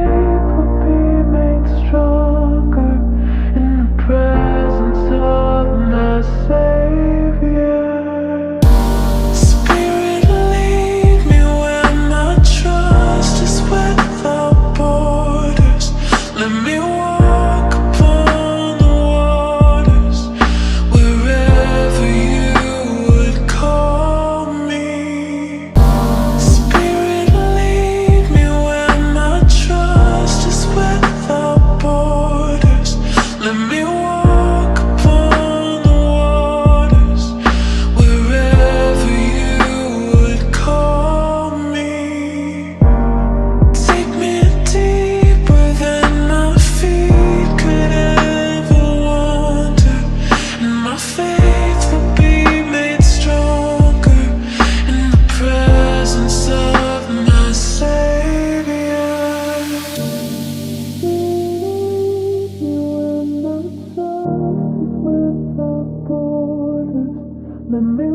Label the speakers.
Speaker 1: faith will be made stronger in the presence of my Savior. Spirit, lead me where my trust is without borders. Let me walk upon the waters wherever you would call me. Spirit, lead me where my trust is without borders. Let me walk upon the waters wherever you would call me. Take me deeper than my feet could ever wander, and my faith will be made stronger in the presence of my Savior. Let me